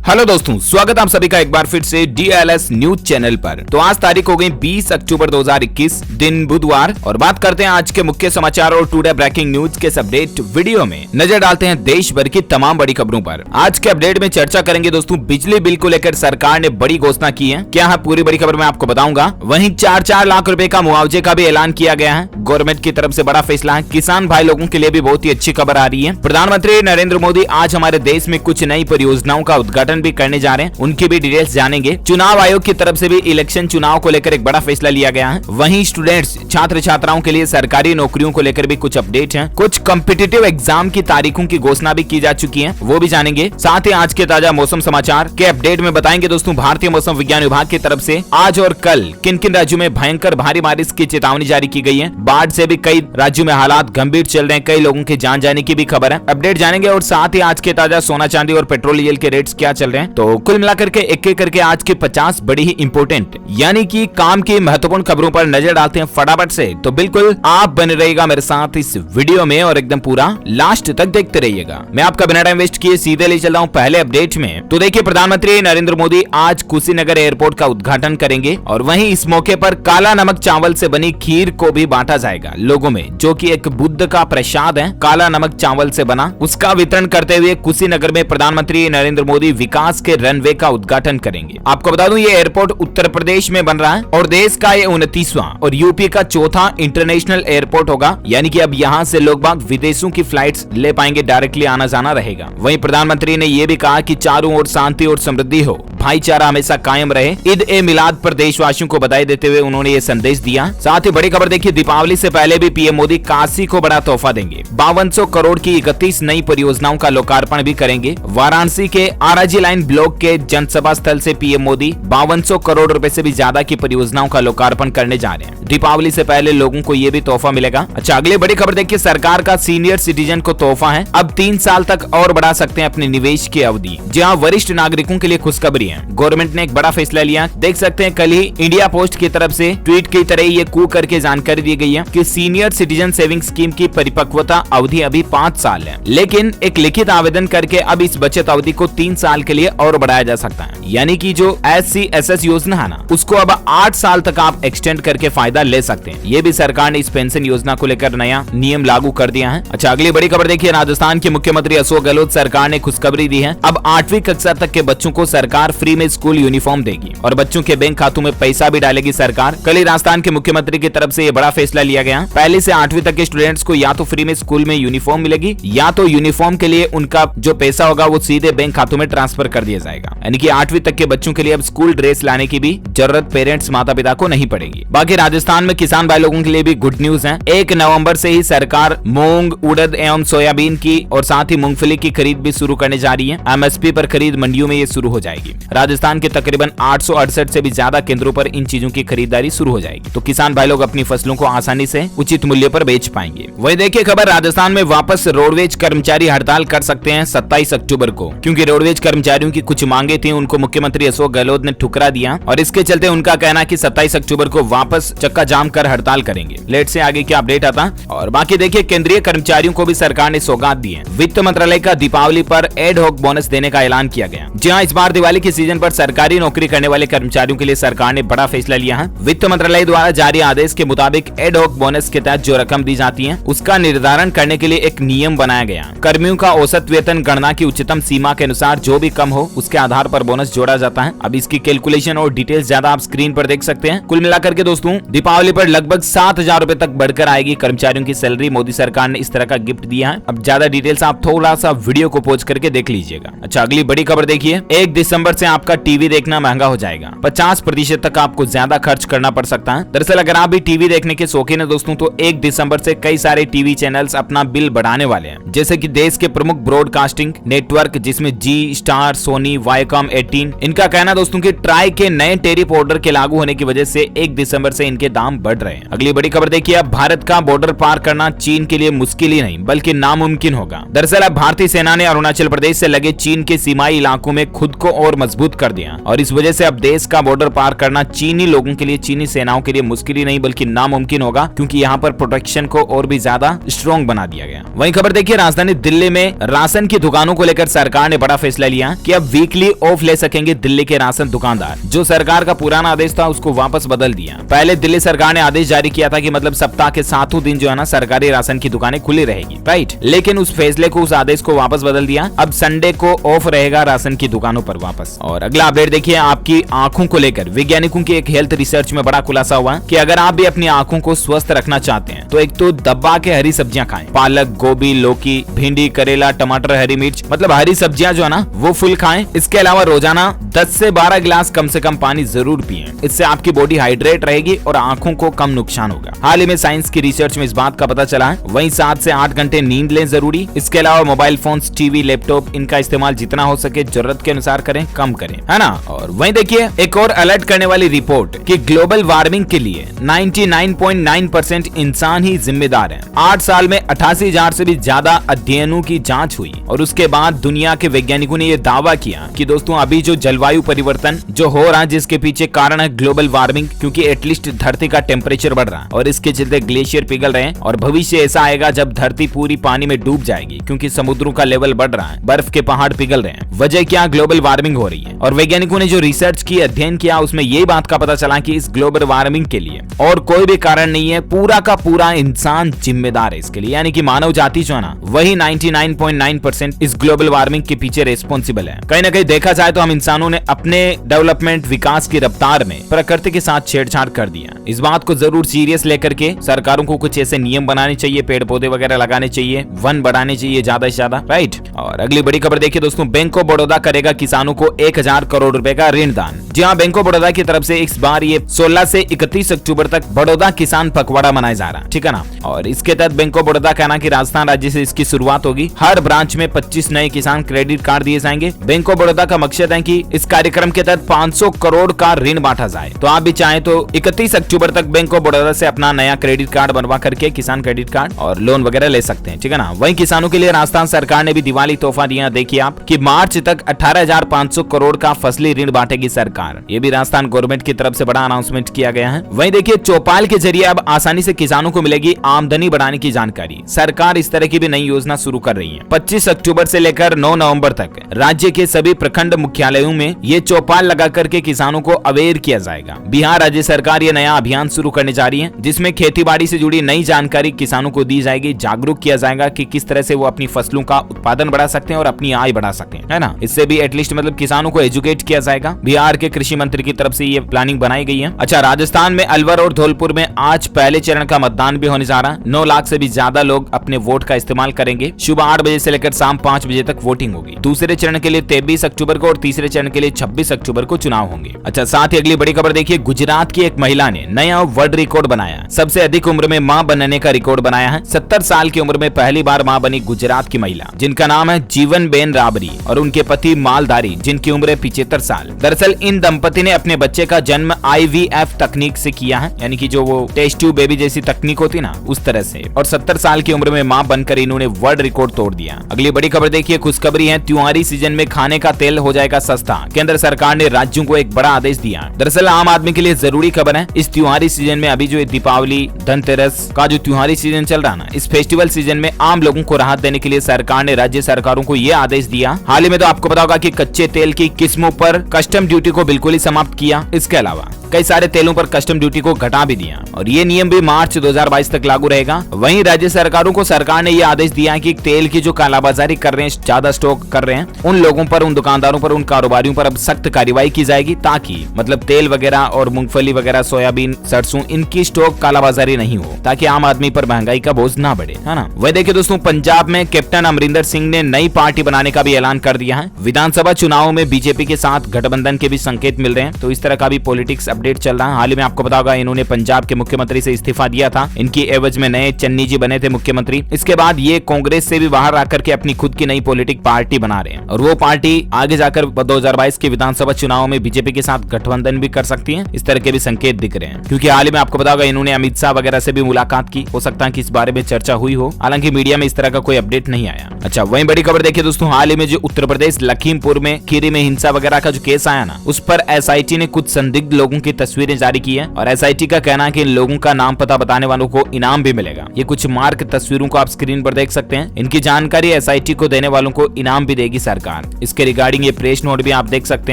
Hello दोस्तों, स्वागत आप सभी का एक बार फिर से DLS न्यूज चैनल पर। तो आज तारीख हो गई 20 अक्टूबर 2021, दिन बुधवार, और बात करते हैं आज के मुख्य समाचार और टुडे ब्रेकिंग न्यूज के अपडेट वीडियो में नजर डालते हैं देश भर की तमाम बड़ी खबरों पर। आज के अपडेट में चर्चा करेंगे दोस्तों बिजली बिल को लेकर सरकार ने बड़ी घोषणा की है, क्या है पूरी बड़ी खबर मैं आपको बताऊंगा। वहीं 4-4 लाख रुपए का मुआवजे का भी ऐलान किया गया है, गवर्नमेंट की तरफ से बड़ा फैसला है। किसान भाई लोगों के लिए भी बहुत ही अच्छी खबर आ रही है। प्रधानमंत्री नरेंद्र मोदी आज हमारे देश में कुछ नई परियोजनाओं का उद्घाटन भी करने जा रहे हैं, उनकी भी डिटेल्स जानेंगे। चुनाव आयोग की तरफ से भी इलेक्शन चुनाव को लेकर एक बड़ा फैसला लिया गया है। वहीं स्टूडेंट्स छात्र छात्राओं के लिए सरकारी नौकरियों को लेकर भी कुछ अपडेट हैं। कुछ कॉम्पिटिटिव एग्जाम की तारीखों की घोषणा भी की जा चुकी है, वो भी जानेंगे। साथ ही आज के ताजा मौसम समाचार के अपडेट में बताएंगे दोस्तों भारतीय मौसम विज्ञान विभाग की तरफ से आज और कल किन किन राज्यों में भयंकर भारी बारिश की चेतावनी जारी की गई है। बाढ़ से भी कई राज्यों में हालात गंभीर चल रहे हैं, कई लोगों के जान जाने की भी खबर है, अपडेट जानेंगे। और साथ ही आज के ताजा सोना चांदी और पेट्रोल डीजल के रेट्स क्या चल रहे हैं। तो कुल मिलाकर के एक एक करके आज की 50 बड़ी ही इंपोर्टेंट यानी कि काम की महत्वपूर्ण खबरों पर नजर डालते हैं फटाफट से। तो बिल्कुल आप बने रहिएगा मेरे साथ इस वीडियो में और एकदम पूरा लास्ट तक देखते रहिएगा। मैं आपका बिना टाइम वेस्ट किए सीधे ले चल रहा हूं पहले अपडेट में। तो देखिए प्रधानमंत्री नरेंद्र मोदी आज कुशीनगर एयरपोर्ट का उद्घाटन करेंगे और वहीं इस मौके पर काला नमक चावल से बनी खीर को भी बांटा जाएगा लोगों में, जो कि एक बुद्ध का प्रसाद है, काला नमक चावल से बना। उसका वितरण करते हुए कुशीनगर में प्रधानमंत्री नरेंद्र मोदी विकास के रनवे का उद्घाटन करेंगे। आपको बता दूं ये एयरपोर्ट उत्तर प्रदेश में बन रहा है और देश का ये 29वां और यूपी का चौथा इंटरनेशनल एयरपोर्ट होगा, यानी कि अब यहाँ से लोग बाग विदेशों की फ्लाइट्स ले पाएंगे, डायरेक्टली आना जाना रहेगा। वहीं प्रधानमंत्री ने यह भी कहा कि चारों ओर शांति और समृद्धि हो, भाईचारा हमेशा कायम रहे। ईद ए मिलाद पर देशवासियों को बधाई देते हुए उन्होंने ये संदेश दिया। साथ ही बड़ी खबर देखिए दीपावली से पहले भी पीएम मोदी काशी को बड़ा तोहफा देंगे। 5200 करोड़ की 31 नई परियोजनाओं का लोकार्पण भी करेंगे। वाराणसी के आरजी लाइन ब्लॉक के जनसभा स्थल से पीएम मोदी 5200 करोड़ रुपए से भी ज्यादा की परियोजनाओं का लोकार्पण करने जा रहे हैं। दीपावली से पहले लोगों को ये भी तोहफा मिलेगा। अच्छा अगली बड़ी खबर देखिए सरकार का सीनियर सिटीजन को तोहफा है, अब 3 साल तक और बढ़ा सकते हैं अपने निवेश की अवधि। जहां वरिष्ठ नागरिकों के लिए खुशखबरी है, गवर्नमेंट ने एक बड़ा फैसला लिया। देख सकते हैं कल ही इंडिया पोस्ट की तरफ से ट्वीट की तरह ये कू करके जानकारी दी गई है कि सीनियर सिटीजन सेविंग स्कीम की परिपक्वता अवधि अभी 5 साल है, लेकिन एक लिखित आवेदन करके अब इस बचत अवधि को 3 साल के लिए और बढ़ाया जा सकता है। यानी कि जो SCSS योजना है ना, उसको अब 8 साल तक आप एक्सटेंड करके फायदा ले सकते हैं। ये भी सरकार ने इस पेंशन योजना को लेकर नया नियम लागू कर दिया है। अच्छा अगली बड़ी खबर देखिए राजस्थान के मुख्यमंत्री अशोक गहलोत सरकार ने खुशखबरी दी है, अब 8वीं कक्षा तक के बच्चों को सरकार फ्री में स्कूल यूनिफॉर्म देगी और बच्चों के बैंक खातों में पैसा भी डालेगी सरकार। कल ही राजस्थान के मुख्यमंत्री की तरफ से ये बड़ा फैसला लिया गया। पहले से 8वीं तक के स्टूडेंट्स को या तो फ्री में स्कूल में यूनिफॉर्म मिलेगी या तो यूनिफॉर्म के लिए उनका जो पैसा होगा वो सीधे बैंक खातों में ट्रांसफर कर दिया जाएगा। यानी कि 8वीं तक के बच्चों के लिए अब स्कूल ड्रेस लाने की भी जरूरत पेरेंट्स माता पिता को नहीं पड़ेगी। बाकी राजस्थान में किसान भाई लोगों के लिए भी गुड न्यूज है। 1 नवंबर से ही सरकार मूंग, उड़द एवं सोयाबीन की और साथ ही मूंगफली की खरीद भी शुरू करने जा रही है। MSP पर खरीद मंडियों में ये शुरू हो जाएगी। राजस्थान के तकरीबन 868 से भी ज्यादा केंद्रों पर इन चीजों की खरीदारी शुरू हो जाएगी, तो किसान भाई लोग अपनी फसलों को आसानी से उचित मूल्य पर बेच पाएंगे। वही देखिए खबर राजस्थान में वापस रोडवेज कर्मचारी हड़ताल कर सकते हैं 27 अक्टूबर को, क्योंकि रोडवेज कर्मचारियों की कुछ मांगे थी, उनको मुख्यमंत्री अशोक गहलोत ने ठुकरा दिया और इसके चलते उनका कहना है कि 27 अक्टूबर को वापस चक्का जाम कर हड़ताल करेंगे। लेट से आगे क्या अपडेट आता। और बाकी देखिए केंद्रीय कर्मचारियों को भी सरकार ने सौगात दी है। वित्त मंत्रालय का दीपावली पर एड हॉक बोनस देने का ऐलान किया गया। जी हाँ, इस बार दिवाली के सीजन पर सरकारी नौकरी करने वाले कर्मचारियों के लिए सरकार ने बड़ा फैसला लिया है। वित्त मंत्रालय द्वारा जारी आदेश के मुताबिक एड हॉक बोनस के तहत जो रकम दी जाती है उसका निर्धारण करने के लिए एक नियम बनाया गया। कर्मियों का औसत वेतन गणना की उच्चतम सीमा के अनुसार जो भी कम हो उसके आधार पर बोनस जोड़ा जाता है। अब इसकी कैलकुलेशन और डिटेल्स ज्यादा आप स्क्रीन पर देख सकते हैं। कुल मिलाकर के दोस्तों दीपावली पर लगभग 7,000 रुपए तक बढ़कर आएगी कर्मचारियों की सैलरी। मोदी सरकार ने इस तरह का गिफ्ट दिया है। अब ज्यादा डिटेल्स आप थोड़ा सा वीडियो को पॉज करके देख लीजिएगा। अच्छा अगली बड़ी खबर देखिए 1 दिसंबर से आपका टीवी देखना महंगा हो जाएगा। 50% तक आपको ज्यादा खर्च करना पड़ सकता है। दरअसल अगर आप भी टीवी देखने के शौकीन है दोस्तों, तो 1 दिसंबर से कई सारे टीवी चैनल्स अपना बिल बढ़ाने वाले हैं, जैसे कि देश के प्रमुख ब्रॉडकास्टिंग नेटवर्क जिसमें जी, स्टार, सोनी, वायकॉम, 18। इनका कहना दोस्तों कि ट्राई के नए टेरिफ ऑर्डर के लागू होने की वजह से 1 दिसंबर से इनके दाम बढ़ रहे हैं। अगली बड़ी खबर देखिए अब भारत का बॉर्डर पार करना चीन के लिए मुश्किल ही नहीं बल्कि नामुमकिन होगा। दरअसल अब भारतीय सेना ने अरुणाचल प्रदेश से लगे चीन के सीमाई इलाकों में खुद को और मजबूत कर दिया और इस वजह से अब देश का बॉर्डर पार करना चीनी लोगों के लिए, चीनी सेनाओं के लिए मुश्किल ही नहीं बल्कि नामुमकिन होगा, क्योंकि यहाँ पर प्रोटेक्शन को और भी ज्यादा स्ट्रॉन्ग बना दिया गया। वहीं खबर देखिए, राजधानी दिल्ली में राशन की दुकानों को लेकर सरकार ने बड़ा फैसला लिया कि अब वीकली ऑफ ले सकेंगे दिल्ली के राशन दुकानदार। जो सरकार का पुराना आदेश था उसको वापस बदल दिया। पहले दिल्ली सरकार ने आदेश जारी किया था कि मतलब सप्ताह के 7 दिन जो है ना सरकारी राशन की दुकानें खुली रहेगी, राइट। लेकिन उस फैसले को, उस आदेश को वापस बदल दिया। अब संडे को ऑफ रहेगा राशन की दुकानों पर वापस। और अगला अपडेट देखिए, आपकी आंखों को लेकर वैज्ञानिकों की एक हेल्थ रिसर्च में बड़ा खुलासा हुआ कि अगर आप भी अपनी आंखों को स्वस्थ रखना चाहते हैं तो एक तो दबा के हरी सब्जियां खाएं। पालक, गोभी, लौकी, भिंडी, करेला, टमाटर, हरी मिर्च, मतलब हरी सब्जियां जो है ना वो फुल खाएं। इसके अलावा रोजाना 10 से 12 गिलास कम से कम पानी जरूर पिएं। इससे आपकी बॉडी हाइड्रेट रहेगी और आंखों को कम नुकसान होगा। हाल ही में साइंस की रिसर्च में इस बात का पता चला है। वहीं 7 से 8 घंटे नींद लें जरूरी। इसके अलावा मोबाइल फोन्स, टीवी, लैपटॉप, इनका इस्तेमाल जितना हो सके जरूरत के अनुसार करें, कम करें, है ना। और वहीं देखिए एक और अलर्ट करने वाली रिपोर्ट कि ग्लोबल वार्मिंग के लिए 99.9% इंसान ही जिम्मेदार है। 8 साल में 88,000 से भी ज्यादा अध्ययनों की जांच हुई और उसके बाद दुनिया के वैज्ञानिकों ने यह दावा किया कि दोस्तों अभी जो जलवायु परिवर्तन जो हो रहा है, जिसके पीछे कारण है ग्लोबल वार्मिंग, क्योंकि एटलीस्ट धरती का टेम्परेचर बढ़ रहा है और इसके चलते ग्लेशियर पिघल रहे हैं और भविष्य ऐसा आएगा जब धरती पूरी पानी में डूब जाएगी, क्योंकि समुद्रों का लेवल बढ़ रहा है, बर्फ के पहाड़ पिघल रहे हैं। वजह क्या? ग्लोबल वार्मिंग हो रही है। और वैज्ञानिकों ने जो रिसर्च की, अध्ययन किया, उसमें यही बात का पता चला कि इस ग्लोबल वार्मिंग के लिए और कोई भी कारण नहीं है, पूरा का पूरा इंसान जिम्मेदार है इसके लिए। यानी कि मानव जाति जो है ना वही 99.9% इस ग्लोबल वार्मिंग के पीछे रेस्पॉन्सिबल है। कहीं ना कहीं देखा जाए तो हम इंसानों ने अपने डेवलपमेंट, विकास की रफ्तार में प्रकृति के साथ छेड़छाड़ कर दिया। इस बात को जरूर सीरियस लेकर के सरकारों को कुछ ऐसे नियम बनाने चाहिए, पेड़ पौधे वगैरह लगाने चाहिए, वन बढ़ाने चाहिए ज्यादा से ज्यादा, राइट। और अगली बड़ी खबर देखिए दोस्तों, बैंक ऑफ बड़ौदा करेगा किसानों को 1000 करोड़ रुपए का ऋण दान। जी हाँ, बैंक ऑफ बड़ौदा की तरफ से इस बार ये 16 से 31 अक्टूबर तक बड़ौदा किसान पखवाड़ा मनाया जा रहा है, ठीक है ना। और इसके तहत बैंक ऑफ बड़ौदा कहना कि राजस्थान राज्य से इसकी शुरुआत होगी। हर ब्रांच में 25 नए किसान क्रेडिट कार्ड दिए जाएंगे। बैंक ऑफ बड़ौदा का मकसद है कि इस कार्यक्रम के तहत 500 करोड़ का ऋण बांटा जाए। तो आप भी चाहें तो 31 अक्टूबर तक बैंक ऑफ बड़ौदा से अपना नया क्रेडिट कार्ड बनवा करके किसान क्रेडिट कार्ड और लोन वगैरह ले सकते हैं, ठीक है ना। वहीं किसानों के लिए राजस्थान सरकार ने भी दिवाली तोहफा दिया। देखिए आप कि मार्च तक 18,500 करोड़ का फसली ऋण बांटेगी सरकार। ये भी राजस्थान गवर्नमेंट की तरफ से बड़ा अनाउंसमेंट किया गया है। वहीं देखिए चौपाल के जरिए अब आसानी से किसानों को मिलेगी आमदनी बढ़ाने की जानकारी। सरकार इस तरह की भी नई योजना शुरू कर रही है। 25 अक्टूबर से लेकर 9 नवंबर तक राज्य के सभी प्रखंड मुख्यालयों में ये चौपाल लगा करके किसानों को अवेयर किया जाएगा। बिहार राज्य सरकार ये नया अभियान शुरू करने जा रही है, जिसमें खेती बाड़ी से जुड़ी नई जानकारी किसानों को दी जाएगी। जागरूक किया जाएगा कि किस तरह से वो अपनी फसलों का उत्पादन बढ़ा सकते हैं और अपनी आय बढ़ा सकते हैं, है ना। इससे भी एटलीस्ट मतलब किसानों को एजुकेट किया जाएगा। बिहार के कृषि मंत्री की तरफ से ये प्लानिंग बनाई गई है। अच्छा, राजस्थान में अलवर और धौलपुर में आज पहले चरण का मतदान भी होने जा रहा है। 9 लाख से भी ज्यादा लोग अपने वोट का इस्तेमाल करेंगे। सुबह 8 बजे से लेकर शाम 5 बजे तक वोटिंग होगी। दूसरे चरण के लिए 23 अक्टूबर को और तीसरे चरण के लिए 26 अक्टूबर को चुनाव होंगे। अच्छा, साथ ही अगली बड़ी खबर देखिए, गुजरात की एक महिला ने नया वर्ल्ड रिकॉर्ड बनाया। सबसे अधिक उम्र में मां बनने का रिकॉर्ड बनाया है। 70 साल की उम्र में पहली बार मां बनी गुजरात की महिला, जिनका नाम है जीवनबेन राबरी, और उनके पति मालधारी, जिनकी उम्र है 75 साल। दरअसल इन दंपति ने अपने बच्चे का जन्म IVF तकनीक से किया है, यानी कि जो वो टेस्ट ट्यूब बेबी जैसी तकनीक होती ना उस तरह से, और 70 साल की उम्र में मां बनकर इन्होंने वर्ल्ड रिकॉर्ड तोड़ दिया। अगली बड़ी खबर देखिए, खुशखबरी है, त्योहारी सीजन में खाने का तेल हो जाएगा सस्ता। केंद्र सरकार ने राज्यों को एक बड़ा आदेश दिया। दरअसल आम आदमी के लिए जरूरी खबर है। इस त्योहारी सीजन में अभी जो दीपावली, धनतेरस का जो त्योहारी सीजन चल रहा ना, इस फेस्टिवल सीजन में आम लोगों को राहत देने के लिए सरकार ने राज्य सरकारों को यह आदेश दिया। हाल ही में तो आपको पता होगा कि कच्चे तेल की किस्मों पर कस्टम ड्यूटी को बिल्कुल ही समाप्त किया। इसके अलावा कई सारे तेलों पर कस्टम ड्यूटी को घटा भी दिया और ये नियम भी मार्च 2022 तक लागू रहेगा। वहीं राज्य सरकारों को सरकार ने यह आदेश दिया कि तेल की जो कालाबाजारी कर रहे हैं, ज्यादा स्टॉक कर रहे हैं, उन लोगों पर, उन दुकानदारों पर, उन कारोबारियों पर अब सख्त कार्रवाई की जाएगी, ताकि मतलब तेल वगैरह और मूंगफली वगैरह, सोयाबीन, सरसों, इनकी स्टॉक कालाबाजारी नहीं हो, ताकि आम आदमी पर महंगाई का बोझ ना बढ़े, है ना। वह देखिए दोस्तों, पंजाब में कैप्टन अमरिंदर सिंह ने नई पार्टी बनाने का भी ऐलान कर दिया है। विधानसभा चुनाव में बीजेपी के साथ गठबंधन के भी संकेत मिल रहे हैं। तो इस तरह का भी पॉलिटिक्स अपडेट अपडेट चल रहा है। हाल ही में आपको पता होगा इन्होंने पंजाब के मुख्यमंत्री से इस्तीफा दिया था। इनकी एवज में नए चन्नी जी बने थे मुख्यमंत्री। इसके बाद ये कांग्रेस से भी बाहर आकर के अपनी खुद की नई पॉलिटिक पार्टी बना रहे हैं और वो पार्टी आगे जाकर 2022 के विधानसभा चुनाव में बीजेपी के साथ गठबंधन भी कर सकती है। इस तरह के भी संकेत दिख रहे हैं, क्योंकि हाल ही में आपको पता होगा इन्होंने अमित शाह वगैरह से भी मुलाकात की। हो सकता है कि इस बारे में चर्चा हुई हो, हालांकि मीडिया में इस तरह का कोई अपडेट नहीं आया। अच्छा, वहीं बड़ी खबर देखिए दोस्तों, हाल ही में जो उत्तर प्रदेश लखीमपुर में खीरी में हिंसा वगैरह का जो केस आया ना, उस पर एसआईटी ने कुछ संदिग्ध लोगों की तस्वीरें जारी की है और एसआईटी का कहना है कि इन लोगों का नाम पता बताने वालों को इनाम भी मिलेगा। ये कुछ मार्क तस्वीरों को आप स्क्रीन पर देख सकते हैं। इनकी जानकारी एसआईटी को देने वालों को इनाम भी देगी सरकार। इसके रिगार्डिंग ये प्रेस नोट भी आप देख सकते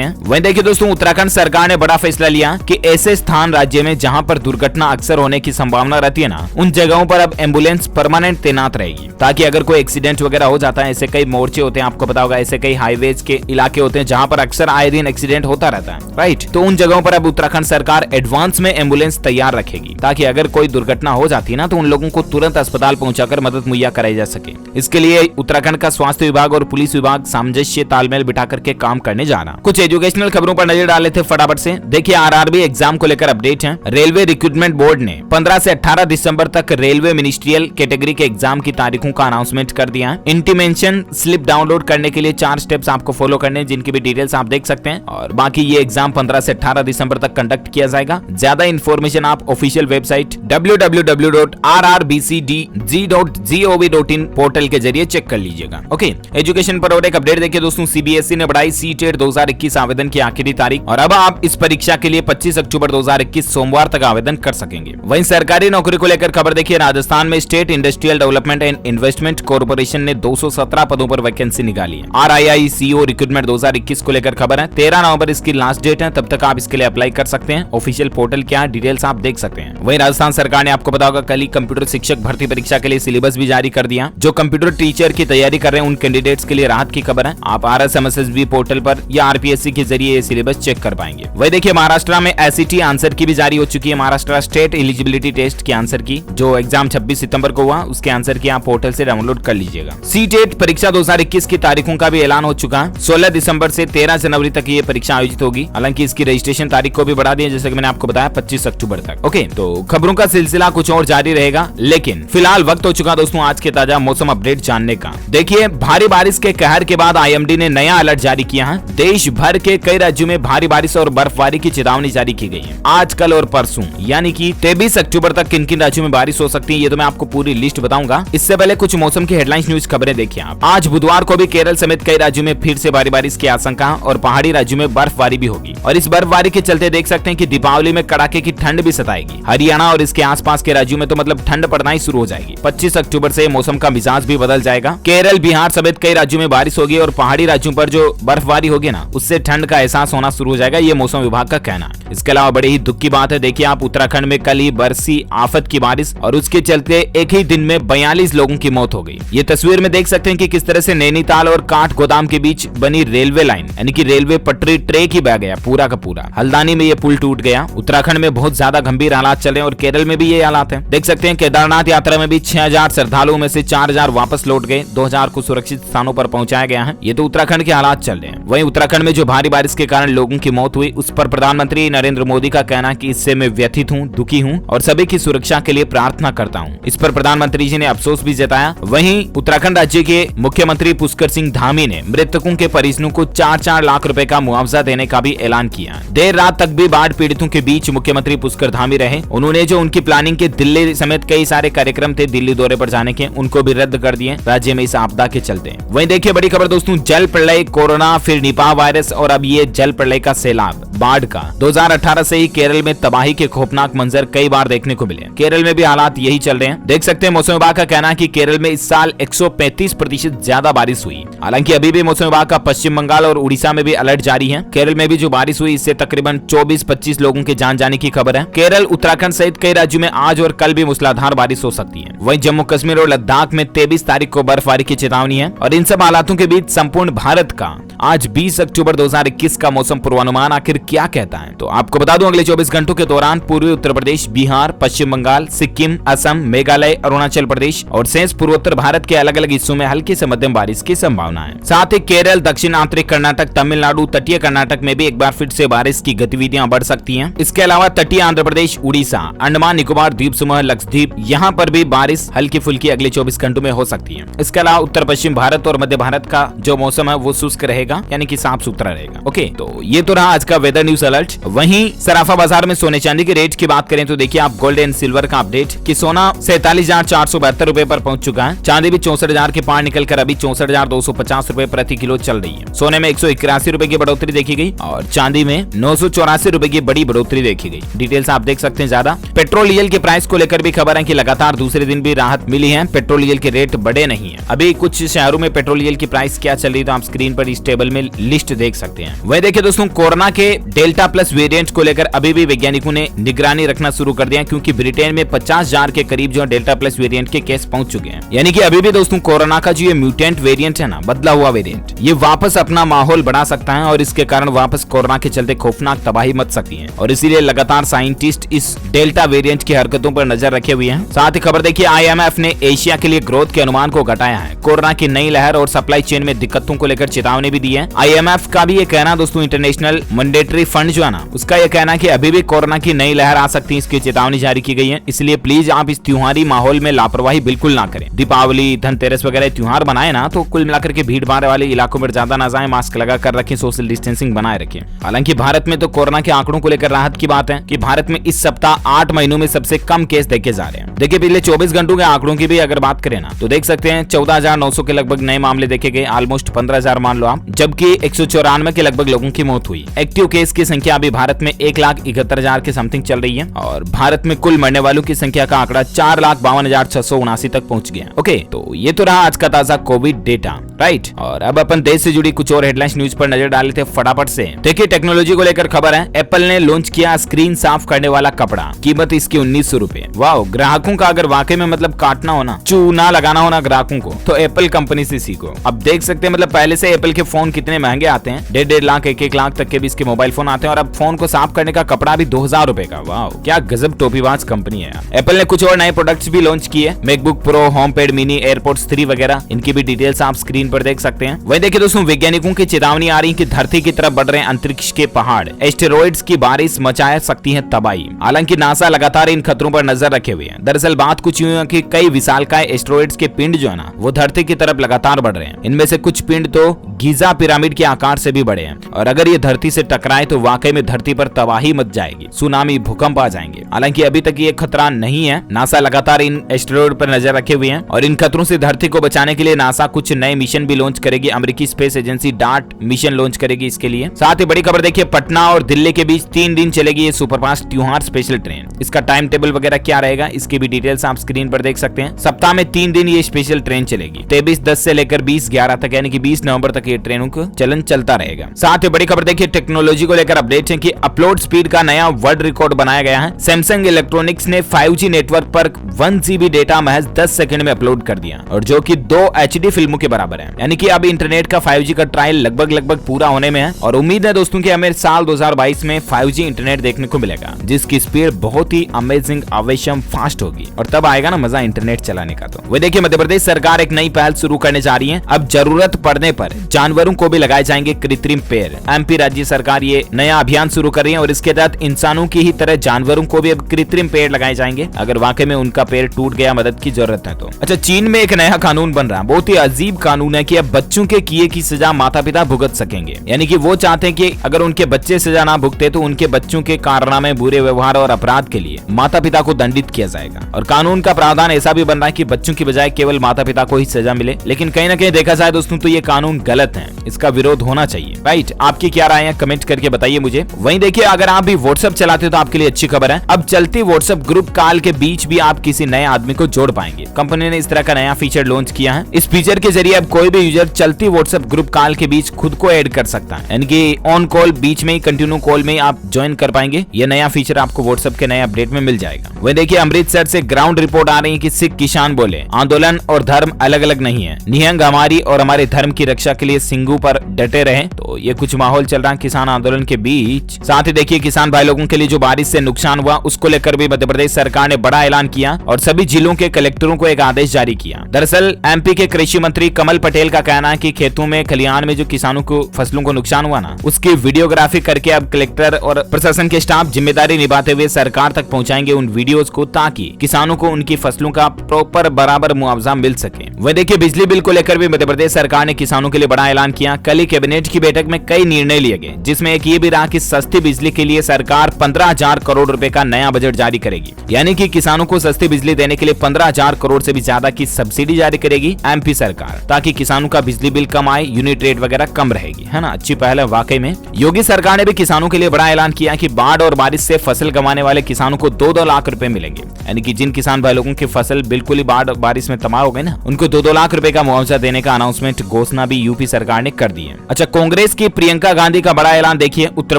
हैं। वहीं देखिए दोस्तों, उत्तराखंड सरकार ने बड़ा फैसला लिया कि ऐसे स्थान राज्य में जहां पर दुर्घटना अक्सर होने की संभावना रहती है ना, उन जगहों पर अब एम्बुलेंस परमानेंट तैनात रहेगी, ताकि अगर कोई एक्सीडेंट वगैरह हो जाता है, ऐसे कई मोर्चे होते हैं, आपको पता होगा ऐसे कई हाईवेज के इलाके होते हैं जहां पर अक्सर आए दिन एक्सीडेंट होता रहता है, राइट। तो उन जगहों पर अब उत्तराखंड सरकार एडवांस में एम्बुलेंस तैयार रखेगी, ताकि अगर कोई दुर्घटना हो जाती है ना, तो उन लोगों को तुरंत अस्पताल पहुंचाकर मदद मुहैया कराई जा सके। इसके लिए उत्तराखंड का स्वास्थ्य विभाग और पुलिस विभाग सामंजस्य तालमेल बिठा करके काम करने जा रहा। कुछ एजुकेशनल खबरों पर नजर डाले थे फटाफट से। देखिए, आरआरबी एग्जाम को लेकर अपडेट है। रेलवे रिक्रूटमेंट बोर्ड ने 15 से 18 दिसंबर तक रेलवे मिनिस्ट्रियल कैटेगरी के एग्जाम की तारीखों का अनाउंसमेंट कर दिया है। इंटीमेशन स्लिप डाउनलोड करने के लिए 4 स्टेप्स आपको फॉलो करने हैं, जिनकी भी डिटेल्स आप देख सकते हैं। और बाकी ये एग्जाम 15 से 18 दिसंबर तक कंडक्ट किया जाएगा। ज्यादा इन्फॉर्मेशन आप ऑफिशियल वेबसाइट www.rrbcdg.gov.in पोर्टल के जरिए चेक कर लीजिएगा। ओके, एजुकेशन पर और एक अपडेट देखिए दोस्तों, सीबीएसई ने बढ़ाई सीटेट 2021 आवेदन की आखिरी तारीख और अब आप इस परीक्षा के लिए 25 अक्टूबर 2021 सोमवार तक आवेदन कर सकेंगे। वहीं सरकारी नौकरी को लेकर खबर देखिए, राजस्थान में state industrial development and investment corporation ने 217 पदों पर वैकेंसी निकाली है। RII CEO रिक्रूटमेंट 2021 को लेकर खबर है। 13 नवंबर इसकी लास्ट डेट है, तब तक आप इसके लिए अप्लाई कर सकते हैं। ऑफिशियल पोर्टल क्या डिटेल्स आप देख सकते हैं। वहीं राजस्थान सरकार ने आपको पता होगा कल ही कंप्यूटर शिक्षक भर्ती परीक्षा के लिए सिलेबस भी जारी कर दिया। जो कंप्यूटर टीचर की तैयारी कर रहे हैं उन कैंडिडेट्स के लिए राहत की खबर है। आप RSMSSB पोर्टल पर या RPSC के जरिए ये सिलेबस चेक कर पाएंगे। वही देखिए, महाराष्ट्र में SET आंसर की भी जारी हो चुकी है। महाराष्ट्र स्टेट एलिजिबिलिटी टेस्ट के आंसर की, जो एग्जाम 26 सितंबर को हुआ, उसके आंसर की आप पोर्टल से डाउनलोड कर लीजिएगा। सीटेट परीक्षा 2021 की तारीखों का भी ऐलान हो चुका है। 16 दिसंबर से 13 जनवरी तक ये परीक्षा आयोजित होगी। हालांकि इसकी रजिस्ट्रेशन तारीख को भी बढ़ा दिया, जैसे कि मैंने आपको बताया 25 अक्टूबर तक। ओके, तो खबरों का सिलसिला कुछ और जारी रहेगा, लेकिन फिलहाल वक्त हो चुका दोस्तों आज के ताजा मौसम अपडेट जानने का। देखिए, भारी बारिश के कहर के बाद IMD ने नया अलर्ट जारी किया है। देश भर के कई राज्यों में भारी बारिश और बर्फबारी की चेतावनी जारी की गई है। आज, कल और परसों यानी कि 23 अक्टूबर तक किन किन राज्यों में बारिश हो सकती है, ये तो मैं आपको पूरी लिस्ट बताऊंगा। इससे पहले कुछ मौसम की हेडलाइंस न्यूज खबरें देखिए आप। आज बुधवार को भी केरल समेत कई राज्यों में फिर से भारी बारिश की आशंका और पहाड़ी राज्यों में बर्फबारी भी होगी। और इस बर्फबारी के चलते देख सकते हैं कि दीपावली में कड़ाके की ठंड भी सताएगी। हरियाणा और इसके आसपास के राज्यों में तो मतलब ठंड पड़ना ही शुरू हो जाएगी। 25 अक्टूबर से मौसम का मिजाज भी बदल जाएगा। केरल, बिहार समेत कई राज्यों में बारिश होगी और पहाड़ी राज्यों पर जो बर्फबारी होगी ना, उससे ठंड का एहसास होना शुरू हो जाएगा, ये मौसम विभाग का कहना है। इसके अलावा बड़े ही दुख की बात है, देखिए आप, उत्तराखंड में कल ही बरसी आफत की बारिश और उसके चलते एक ही दिन में 42 लोगों की मौत हो गई। ये तस्वीर में देख सकते हैं कि किस तरह से नैनीताल और काठ गोदाम के बीच बनी रेलवे लाइन यानी कि रेलवे पटरी ट्रैक ही बह गया पूरा का पूरा। हल्द्वानी में ये पुल टूट गया। उत्तराखंड में बहुत ज्यादा गंभीर हालात चल रहे हैं और केरल में भी ये हालात है। देख सकते हैं केदारनाथ यात्रा में भी 6000 श्रद्धालुओं में से 4000 वापस लौट गए। 2000 को सुरक्षित स्थानों पर पहुंचाया गया है। ये तो उत्तराखंड के हालात चल रहे हैं। वहीं उत्तराखंड में जो भारी बारिश के कारण लोगों की मौत हुई, उस पर प्रधानमंत्री नरेंद्र मोदी का कहना कि इससे मैं व्यथित हूँ, दुखी हूँ और सभी की सुरक्षा के लिए प्रार्थना करता हूँ। इस पर प्रधानमंत्री जी ने अफसोस भी जताया। वहीं उत्तराखंड राज्य के मुख्यमंत्री पुष्कर सिंह धामी ने मृतकों के परिजनों को 4-4 लाख रुपए का मुआवजा देने का भी ऐलान किया। देर रात तक भी बाढ़ पीड़ितों के बीच मुख्यमंत्री पुष्कर धामी रहे। उन्होंने जो उनकी प्लानिंग के दिल्ली समेत कई सारे कार्यक्रम थे दिल्ली दौरे पर जाने के, उनको भी रद्द कर दिए राज्य में इस आपदा के चलते। वहीं देखिए बड़ी खबर दोस्तों, जल प्रलय, कोरोना, फिर निपाह वायरस और अब ये जल प्रलय का सैलाब, बाढ़ का। 2018 से ही केरल में तबाही के खौफनाक मंजर कई बार देखने को मिले। केरल में भी हालात यही चल रहे हैं। देख सकते हैं मौसम विभाग का कहना है कि केरल में इस साल 135% ज्यादा बारिश हुई। हालांकि अभी भी मौसम विभाग का पश्चिम बंगाल और उड़ीसा में भी अलर्ट जारी है। केरल में भी जो बारिश हुई, इससे तकरीबन 24-25 लोगों के जान जाने की खबर है। केरल, उत्तराखंड सहित कई राज्यों में आज और कल भी मूसलाधार बारिश हो सकती है। वहीं जम्मू कश्मीर और लद्दाख में 23 तारीख को बर्फबारी की चेतावनी है। और इन सब हालातों के बीच संपूर्ण भारत का आज 20 अक्टूबर 2021 का मौसम पूर्वानुमान आखिर क्या कहता है। तो आपको बता दूं अगले 24 घंटों के दौरान पूर्वी उत्तर प्रदेश, बिहार, पश्चिम बंगाल, सिक्किम, असम, मेघालय, अरुणाचल प्रदेश और शेष पूर्वोत्तर भारत के अलग अलग हिस्सों में हल्की से मध्यम बारिश की संभावना है। साथ ही केरल, दक्षिण आंतरिक कर्नाटक, तमिलनाडु, तटीय कर्नाटक में भी एक बार फिर से बारिश की गतिविधियां बढ़ सकती हैं। इसके अलावा तटीय आंध्र प्रदेश, उड़ीसा, अंडमान निकोबार द्वीप समूह, लक्षद्वीप, यहाँ पर भी बारिश हल्की फुल्की अगले 24 घंटों में हो सकती है। इसके अलावा उत्तर पश्चिम भारत और मध्य भारत का जो मौसम है वो शुष्क रहेगा, यानी कि साफ सुथरा रहेगा। ओके, तो ये तो रहा आज का वेदर न्यूज अलर्ट। वहीं सराफा बाजार में सोने चांदी के रेट की बात करें तो देखिए आप गोल्ड एंड सिल्वर का अपडेट कि सोना 47,472 रुपए पर पहुंच चुका है। चांदी भी 64,000 के पार निकलकर अभी 64,250 रुपए प्रति किलो चल रही है। सोने में 181 रुपए की बढ़ोतरी देखी गई और चांदी में 984 रुपए की बड़ी बढ़ोतरी देखी गई। डिटेल्स आप देख सकते हैं ज्यादा। पेट्रोल डीजल के प्राइस को लेकर भी खबर है कि लगातार दूसरे दिन भी राहत मिली है। पेट्रोल डीजल के रेट बढ़े नहीं है। अभी कुछ शहरों में पेट्रोल डीजल की प्राइस क्या चल रही है तो आप स्क्रीन पर इस टेबल में लिस्ट देख सकते हैं। वही देखिए दोस्तों, कोरोना के डेल्टा प्लस वेरिएंट को लेकर अभी भी वैज्ञानिकों ने निगरानी रखना शुरू कर दिया, क्योंकि ब्रिटेन में 50,000 के करीब जो डेल्टा प्लस वेरिएंट के केस पहुंच चुके हैं। यानी कि अभी भी दोस्तों कोरोना का जो ये म्यूटेंट वेरिएंट है ना, बदला हुआ वेरिएंट, ये वापस अपना माहौल बढ़ा सकता है और इसके कारण वापस कोरोना के चलते खौफनाक तबाही मच सकती है। और इसीलिए लगातार साइंटिस्ट इस डेल्टा वेरिएंट की हरकतों पर नजर रखे हुए हैं। साथ ही खबर देखिए, IMF ने एशिया के लिए ग्रोथ के अनुमान को घटाया है। कोरोना की नई लहर और सप्लाई चेन में दिक्कतों को लेकर चेतावनी भी दी है। IMF का भी ये कहना दोस्तों, इंटरनेशनल मॉनेटरी फंड जो है ना, उसका ये कहना कि अभी भी कोरोना की नई लहर आ सकती है, इसकी चेतावनी जारी की गई है। इसलिए प्लीज आप इस त्योहारी माहौल में लापरवाही बिल्कुल ना करें। दीपावली, धनतेरस वगैरह त्योहार बनाए ना तो कुल मिलाकर के भीड़ भाड़ वाले इलाकों में ज्यादा ना जाएं, मास्क लगा कर रखें, सोशल डिस्टेंसिंग बनाए रखें। हालांकि भारत में तो कोरोना के आंकड़ों को लेकर राहत की बात है कि भारत में इस सप्ताह 8 महीनों में सबसे कम केस देखे जा रहे हैं। देखिए पिछले 24 घंटों के आंकड़ों की भी अगर बात करें ना तो देख सकते हैं 14,900 के लगभग नए मामले देखे गए, ऑलमोस्ट 15,000 मान लो आप, जबकि 194 के लगभग लोगों की मौत हुई। एक्टिव केस की संख्या अभी भारत में 1,71,000 के समथिंग चल रही है और भारत में कुल मरने वालों की संख्या का आंकड़ा 4,52,679 तक पहुंच गया। ओके, तो ये तो रहा आज का ताजा कोविड डेटा, राइट। और अब अपन देश से जुड़ी कुछ और हेडलाइंस न्यूज पर नजर डाले थे फटाफट से। देखिए टेक्नोलॉजी को लेकर खबर है, एप्पल ने लॉन्च किया स्क्रीन साफ करने वाला कपड़ा, कीमत इसकी 1900 रुपए। वाह, ग्राहकों का अगर वाकई में मतलब काटना हो ना, चूना लगाना हो ना ग्राहकों को, तो एप्पल कंपनी से सीखो। अब देख सकते हैं मतलब पहले से एप्पल के फोन कितने महंगे आते हैं, 1.5 लाख 1 लाख तक के भी इसके मोबाइल फोन आते हैं और अब फोन को साफ करने का कपड़ा भी 2000 रुपए का। वाह, क्या गजब टोपीबाज कंपनी है यार। एप्पल ने कुछ और नए प्रोडक्ट्स भी लॉन्च किए, MacBook pro, home pad mini, airports 3 वगैरह, इनकी भी डिटेल्स आप स्क्रीन पर देख सकते हैं। वही देखिए दोस्तों, वैज्ञानिकों की चेतावनी आ रही है कि धरती की तरफ बढ़ रहे हैं अंतरिक्ष के पहाड़, एस्टेरॉइड्स की बारिश मचा सकती है तबाही। हालांकि नासा लगातार इन खतरों पर नजर रखे हुए हैं। दरअसल बात कुछ यूं है कि कई विशालकाय एस्टेरॉइड्स के पिंड जो है ना, वो धरती की तरफ लगातार बढ़ रहे हैं। इनमें से कुछ पिंड तो गीजा पिरामिड के आकार से भी बड़े हैं और अगर ये धरती से टकराए तो वाकई में धरती पर तबाही मच जाएगी, सुनामी, भूकंप आ जाएंगे। हालांकि अभी तक ये खतरा नहीं है। नासा लगातार इन एस्टेरॉइड पर नजर रखे हुए हैं और इन खतरों से धरती को बचाने के लिए नासा कुछ नए मिशन भी लॉन्च करेगी। अमेरिकी space agency dart mission launch करेगी इसके लिए। साथ ही बड़ी खबर देखिए, पटना और दिल्ली के बीच 3 दिन चलेगी ये सुपरफास्ट त्योहार स्पेशल ट्रेन। इसका टाइम टेबल वगैरह क्या रहेगा, इसकी भी डिटेल्स आप स्क्रीन पर देख सकते हैं। सप्ताह में 3 दिन ये स्पेशल ट्रेन चलेगी, 23/10 से लेकर 20/11 तक, यानी कि 20 नवंबर तक ये ट्रेनों का चलन चलता रहेगा। साथ ही बड़ी खबर देखिए, टेक्नोलॉजी को लेकर अपडेट है कि अपलोड स्पीड का नया वर्ल्ड रिकॉर्ड बनाया गया है। सैमसंग इलेक्ट्रॉनिक्स ने 5G नेटवर्क पर 1 GB डेटा महज 10 सेकंड में अपलोड कर दिया और जो कि 2 HD फिल्मों के बराबर है। यानी कि अब इंटरनेट का 5G का ट्रायल लगभग पूरा होने में है और उम्मीद है दोस्तों कि हमें साल 2022 में 5G इंटरनेट देखने को मिलेगा, जिसकी स्पीड बहुत ही अमेजिंग, आवेशम, फास्ट होगी और तब आएगा ना मजा इंटरनेट चलाने का। तो वही देखिए, मध्य प्रदेश सरकार एक नई पहल शुरू करने जा रही है। अब जरूरत पड़ने पर जानवरों को भी लगाए जाएंगे कृत्रिम पैर। MP राज्य सरकार ये नया अभियान शुरू कर रही है और इसके तहत इंसानों की ही तरह जानवरों को भी अब कृत्रिम पैर लगाए जाएंगे अगर वाकई में उनका पैर टूट गया, मदद की जरूरत है तो। अच्छा, चीन में एक नया कानून बन रहा है, बहुत ही अजीब कानून है कि अब बच्चों के किए की सजा माता पिता भुगत सकेंगे। यानी कि वो चाहते हैं कि अगर उनके बच्चे सजा ना भुगते तो उनके बच्चों के कारनामे, बुरे व्यवहार और अपराध के लिए माता पिता को दंडित किया जाएगा। और कानून का प्रावधान ऐसा भी बन रहा है कि बच्चों की बजाय केवल माता पिता को ही सजा मिले। लेकिन कहीं ना कहीं देखा जाए दोस्तों तो ये कानून गलत है, इसका विरोध होना चाहिए, राइट। आपकी क्या राय है, कमेंट करके बताइए मुझे। वहीं देखिए, अगर आप भी व्हाट्सएप चलाते हो तो आपके लिए अच्छी खबर है, अब चलती व्हाट्सएप ग्रुप कॉल के बीच भी आप किसी नए आदमी को जोड़ पाएंगे। कंपनी ने इस तरह का नया फीचर लॉन्च किया है। इस फीचर के जरिए अब कोई भी यूजर चलती व्हाट्सएप ग्रुप कॉल के बीच खुद को ऐड कर सकता है, यानी कि ऑन कॉल बीच में ही, कंटिन्यू कॉल में आप ज्वाइन कर पाएंगे। ये नया फीचर आपको व्हाट्सएप के नए अपडेट में मिल जाएगा। वही देखिए, अमृतसर से ग्राउंड रिपोर्ट आ रही है कि सिख किसान बोले आंदोलन और धर्म अलग अलग नहीं है, निहंग हमारी और हमारे धर्म की रक्षा के लिए सिंगू पर डटे रहे। तो ये कुछ माहौल चल रहा है किसान आंदोलन आंदोलन के बीच। साथ ही देखिए किसान भाई लोगों के लिए जो बारिश से नुकसान हुआ उसको लेकर भी मध्य प्रदेश सरकार ने बड़ा ऐलान किया और सभी जिलों के कलेक्टरों को एक आदेश जारी किया। दरअसल एमपी के कृषि मंत्री कमल पटेल का कहना है कि खेतों में खलिहान में जो किसानों को फसलों को नुकसान हुआ ना, उसकी वीडियोग्राफी करके अब कलेक्टर और प्रशासन के स्टाफ जिम्मेदारी निभाते हुए सरकार तक पहुंचाएंगे उन वीडियोस को, ताकि किसानों को उनकी फसलों का प्रॉपर बराबर मुआवजा मिल सके। वह देखिए बिजली बिल को लेकर भी मध्य प्रदेश सरकार ने किसानों के लिए बड़ा ऐलान किया। कल ही कैबिनेट की बैठक में कई निर्णय लिए गए, जिसमें एक ये भी रहा कि सस्ती बिजली के लिए सरकार 15,000 करोड़ रुपए का नया बजट जारी करेगी। यानी कि किसानों को सस्ती बिजली देने के लिए 15,000 करोड़ से भी ज्यादा की सब्सिडी जारी करेगी एमपी सरकार, ताकि किसानों का बिजली बिल कम आए, यूनिट रेट वगैरह कम रहेगी, है ना। अच्छी पहल है वाकई में। योगी सरकार ने भी किसानों के लिए बड़ा ऐलान किया कि बाढ़ और बारिश से फसल गंवाने वाले किसानों को 2-2 लाख रुपए मिलेंगे। यानी कि जिन किसान भाई लोगों की फसल बिल्कुल ही बाढ़ बारिश में तबाह हो गए ना, उनको 2-2 लाख रुपए का मुआवजा देने का अनाउंसमेंट घोषणा भी यूपी सरकार ने कर दी है। अच्छा, कांग्रेस की प्रियंका गांधी का बड़ा ऐलान देखिए। उत्तर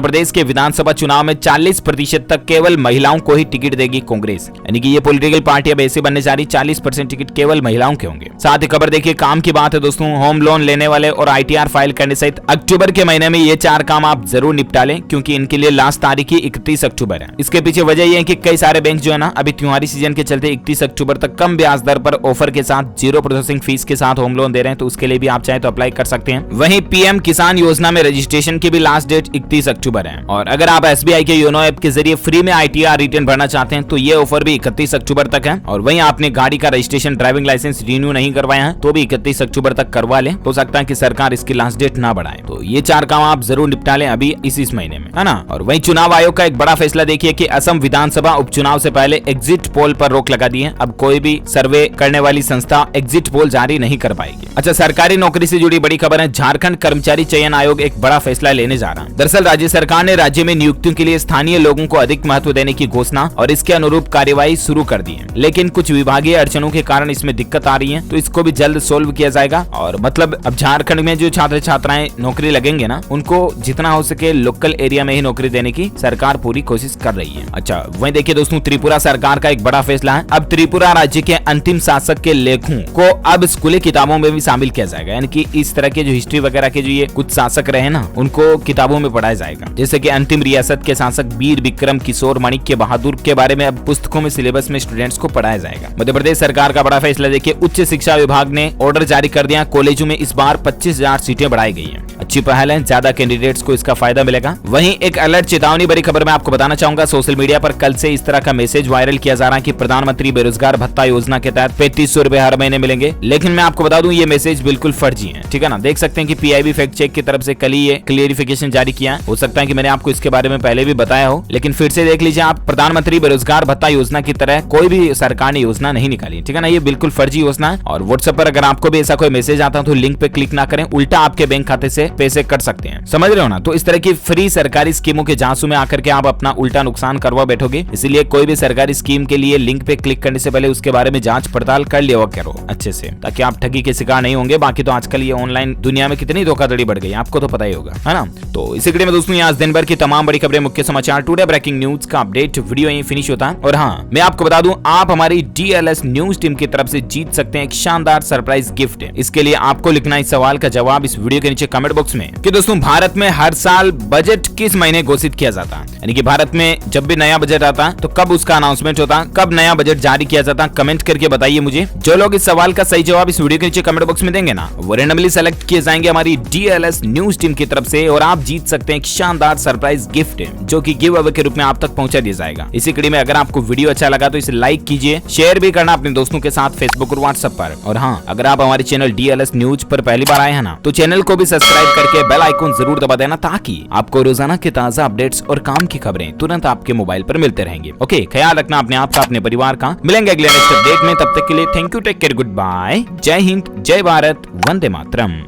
प्रदेश के विधानसभा चुनाव में 40% तक केवल महिलाओं को ही टिकट देगी कांग्रेस। यानी कि ये पॉलिटिकल पार्टी अब ऐसे बनने जा रही, 40% टिकट केवल महिलाओं के होंगे। साथ ही खबर देखिए काम की बात है दोस्तों, होम लोन लेने वाले और ITR फाइल करने सहित अक्टूबर के महीने में ये 4 काम आप जरूर निपटा लें, क्योंकि इनके लिए लास्ट तारीख ही 31 अक्टूबर है। इसके पीछे वजह यह है कि कई सारे बैंक जो है ना, अभी त्योहारी सीजन के चलते 31 अक्टूबर तक कम ब्याज दर पर ऑफर के साथ 0 प्रोसेसिंग फीस के साथ होम लोन दे रहे हैं, तो उसके लिए भी आप चाहे तो अप्लाई कर सकते हैं। वहीं PM किसान योजना में रजिस्ट्रेशन की भी लास्ट डेट 31 अक्टूबर है। और अगर आप SBI के योनो ऐप के जरिए फ्री में ITR रिटर्न भरना चाहते हैं तो ये ऑफर भी 31 अक्टूबर तक है। और वहीं आपने गाड़ी का रजिस्ट्रेशन, ड्राइविंग लाइसेंस रिन्यू नहीं करवाया है तो भी 31 अक्टूबर तक करवा लें। हो सकता है कि सरकार इसकी लास्ट डेट ना बढ़ाए, तो ये 4 काम आप जरूर निपटा लें अभी इस महीने में, है ना। और वहीं चुनाव आयोग का एक बड़ा फैसला देखिए कि असम विधानसभा उपचुनाव से पहले एग्जिट पोल पर रोक लगा दी है। अब कोई भी सर्वे करने वाली संस्था एग्जिट पोल जारी नहीं कर पाएगी। अच्छा, सरकारी नौकरी से जुड़ी बड़ी खबर है। झारखंड कर्मचारी चयन आयोग एक बड़ा फैसला लेने जा रहा है। दरअसल राज्य सरकार ने राज्य में नियुक्तियों के लिए स्थानीय लोगों को अधिक महत्व देने की घोषणा और इसके अनुरूप कार्यवाही शुरू कर दी है, लेकिन कुछ विभागीय अड़चनों के कारण इसमें दिक्कत आ रही है, तो इसको भी जल्द सोल्व किया जाएगा। और मतलब अब झारखंड में जो छात्र छात्राएं नौकरी लगेंगे ना, उनको जितना हो सके लोकल एरिया में ही नौकरी देने की सरकार पूरी कोशिश कर रही है। अच्छा, वहीं देखिए दोस्तों, त्रिपुरा सरकार का एक बड़ा फैसला है। अब त्रिपुरा राज्य के अंतिम शासक के लेखों को अब स्कूली किताबों में भी शामिल किया जाएगा। यानी कि इस तरह के जो हिस्ट्री वगैरह के जो ये कुछ शासक रहे ना, उनको किताबों में पढ़ाया जाएगा। जैसे कि अंतिम रियासत के शासक वीर विक्रम किशोर माणिक्य बहादुर के बारे में अब पुस्तकों में सिलेबस में स्टूडेंट्स को पढ़ाया जाएगा। मध्य प्रदेश सरकार का बड़ा फैसला देखिए, उच्च शिक्षा विभाग ने ऑर्डर जारी कर दिया, कॉलेजों में इस बार 25,000 सीटें बढ़ाई गई हैं। अच्छी पहल है, ज्यादा कैंडिडेट्स को इसका फायदा मिलेगा। वहीं एक अलर्ट चेतावनी भरी खबर मैं आपको बताना चाहूंगा। सोशल मीडिया पर कल से इस तरह का मैसेज वायरल किया जा रहा है कि प्रधानमंत्री बेरोजगार भत्ता योजना के तहत 3500 रुपए हर महीने मिलेंगे। लेकिन मैं आपको बता दूं ये मैसेज बिल्कुल फर्जी है, ठीक है ना। देख सकते हैं कि PIB फैक्ट चेक की तरफ से कल ही ये क्लियरिफिकेशन जारी किया। हो सकता है कि मैंने आपको इसके बारे में पहले भी बताया हो, लेकिन फिर से देख लीजिए आप। प्रधानमंत्री बेरोजगार भत्ता योजना की तरह कोई भी सरकार ने योजना नहीं निकाली, ठीक है ना। ये बिल्कुल फर्जी योजना है। और व्हाट्सएप पर अगर आपको भी ऐसा कोई मैसेज आता है तो लिंक पे क्लिक ना करें, उल्टा आपके बैंक खाते से पैसे कट सकते हैं, समझ रहे हो ना। तो इस तरह की फ्री सरकारी स्कीमों के झांसू में आकर के आप अपना उल्टा नुकसान करवा बैठोगे। इसलिए कोई भी सरकारी स्कीम के लिए लिंक पे क्लिक करने से पहले उसके बारे में जांच पड़ताल कर लिया करो अच्छे से, ताकि आप ठगी के शिकार नहीं होंगे। बाकी तो आजकल ये ऑनलाइन दुनिया में कितनी धोखाधड़ी बढ़ गई आपको तो पता ही होगा, है ना। तो इसी कड़ी में दोस्तों आज दिन भर की तमाम बड़ी खबरें, मुख्य समाचार, टुडे ब्रेकिंग न्यूज का अपडेट वीडियो यहीं फिनिश होता है। और हाँ, मैं आपको बता दूं आप हमारी DLS न्यूज टीम की तरफ से जीत सकते हैं एक शानदार सरप्राइज गिफ्ट। इसके लिए आपको लिखना इस सवाल का जवाब इस वीडियो के नीचे कमेंट बॉक्स में कि दोस्तों भारत में हर साल बजट किस महीने घोषित किया जाता है। यानी कि भारत में जब भी नया बजट आता है तो कब उसका अनाउंसमेंट होता है, कब नया बजट जारी किया जाता है, कमेंट करके बताइए मुझे। जो लोग इस सवाल का सही जवाब इस वीडियो के नीचे कमेंट बॉक्स में देंगे ना, वो रेंडमली सेलेक्ट किए जाएंगे हमारी DLS न्यूज टीम की तरफ से, और आप जीत सकते हैं एक शानदार सरप्राइज गिफ्ट जो कि गिव अवे के रूप में आप तक पहुंचा दिया जाएगा। इसी कड़ी में अगर आपको वीडियो अच्छा लगा तो इसे लाइक कीजिए, शेयर भी करना अपने दोस्तों के साथ फेसबुक और व्हाट्सएप पर। और हाँ, अगर आप हमारे चैनल DLS न्यूज पर पहली बार आए हैं ना, तो चैनल को भी सब्सक्राइब करके बेल आइकन जरूर दबा देना, ताकि आपको रोजाना के ताजा अपडेट्स और काम की खबरें तुरंत आपके मोबाइल पर मिलते रहेंगे। ओके, ख्याल रखना अपने आप का, अपने परिवार का। मिलेंगे अगले नेक्स्ट अपडेट में, तब तक के लिए thank you, take care, good bye, जय हिंद, जय भारत, वंदे मातरम।